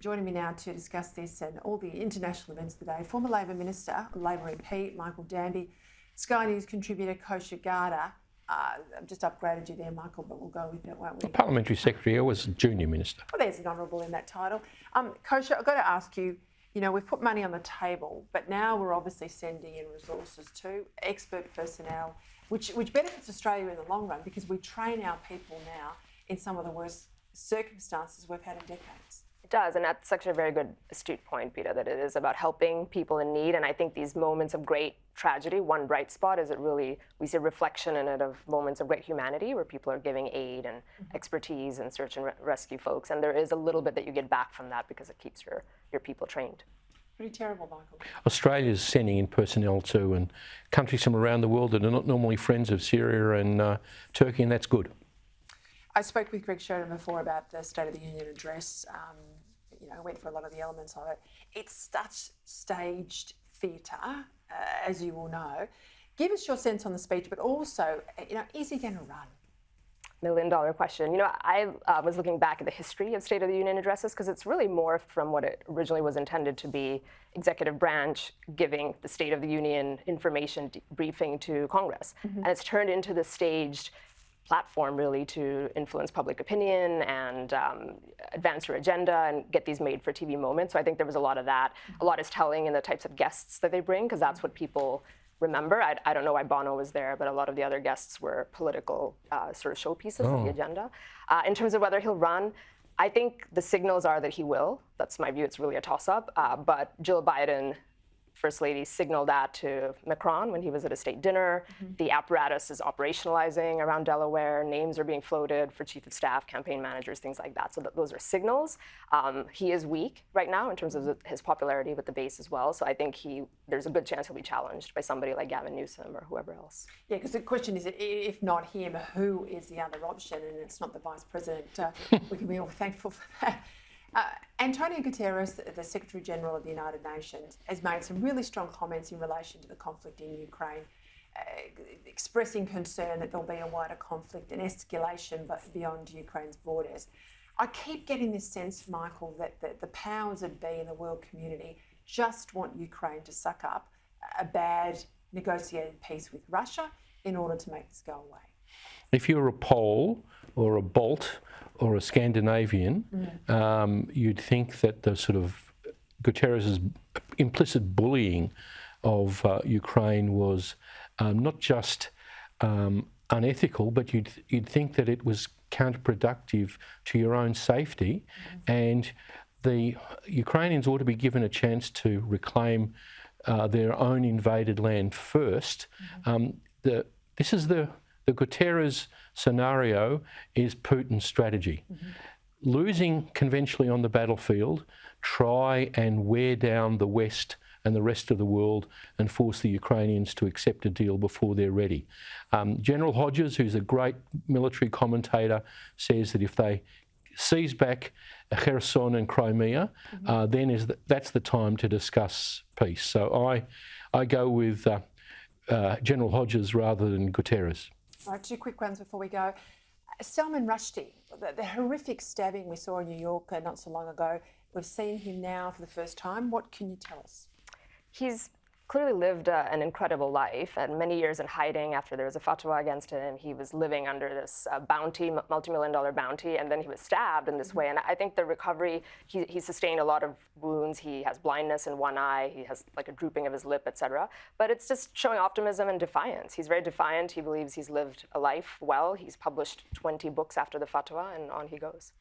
Joining me now to discuss this and all the international events today, former Labor Minister, Labor MP Michael Danby, Sky News contributor Kosha Garda. I've just upgraded you there, Michael, but we'll go with it, won't we? Parliamentary Secretary, I was Junior Minister. Well, there's an honourable in that title. Kosha, I've got to ask you, we've put money on the table, but now we're obviously sending in resources to expert personnel, which benefits Australia in the long run because we train our people now in some of the worst circumstances we've had in decades. It does, and that's actually a very good, astute point, Peter, that it is about helping people in need. And I think these moments of great tragedy, one bright spot is we see a reflection in it of moments of great humanity where people are giving aid and expertise and search and rescue folks. And there is a little bit that you get back from that because it keeps your people trained. Pretty terrible, Michael. Australia's sending in personnel too, and countries from around the world that are not normally friends of Syria and Turkey, and that's good. I spoke with Greg Sheridan before about the State of the Union address. I went for a lot of the elements of it. It's such staged theatre, as you all know. Give us your sense on the speech, but also, is he going to run? $1 million question. I was looking back at the history of State of the Union addresses because it's really morphed from what it originally was intended to be, executive branch giving the State of the Union information briefing to Congress. And it's turned into the staged platform really to influence public opinion and advance your agenda and get these made for TV moments. So I think there was a lot of that. A lot is telling in the types of guests that they bring because that's what people remember. I don't know why Bono was there, but a lot of the other guests were political sort of showpieces of the agenda. In terms of whether he'll run, I think the signals are that he will. That's my view. It's really a toss-up. But Jill Biden, First Lady, signaled that to Macron when he was at a state dinner. The apparatus is operationalizing around Delaware. Names are being floated for chief of staff, campaign managers, things like that. So those are signals. He is weak right now in terms of his popularity with the base as well. So I think there's a good chance he'll be challenged by somebody like Gavin Newsom or whoever else. Yeah, because the question is, if not him, who is the other option? And it's not the Vice President. We can be all thankful for that. Antonio Guterres, the Secretary General of the United Nations, has made some really strong comments in relation to the conflict in Ukraine, expressing concern that there'll be a wider conflict and escalation beyond Ukraine's borders. I keep getting this sense, Michael, that the powers that be in the world community just want Ukraine to suck up a bad negotiated peace with Russia in order to make this go away. If you're a Pole or a Balt or a Scandinavian, you'd think that the sort of Guterres' implicit bullying of Ukraine was not just unethical, but you'd think that it was counterproductive to your own safety, and the Ukrainians ought to be given a chance to reclaim their own invaded land first. This is the Guterres scenario is Putin's strategy. Losing conventionally on the battlefield, try and wear down the West and the rest of the world and force the Ukrainians to accept a deal before they're ready. General Hodges, who's a great military commentator, says that if they seize back Kherson and Crimea, then that's the time to discuss peace. So I go with General Hodges rather than Guterres. All right, two quick ones before we go. Salman Rushdie, the horrific stabbing we saw in New York not so long ago, we've seen him now for the first time. What can you tell us? He's clearly lived an incredible life and many years in hiding after there was a fatwa against him. He was living under this bounty, multi-million-dollar bounty, and then he was stabbed in this way. And I think the recovery, he sustained a lot of wounds. He has blindness in one eye. He has like a drooping of his lip, etc. But it's just showing optimism and defiance. He's very defiant. He believes he's lived a life well. He's published 20 books after the fatwa, and on he goes.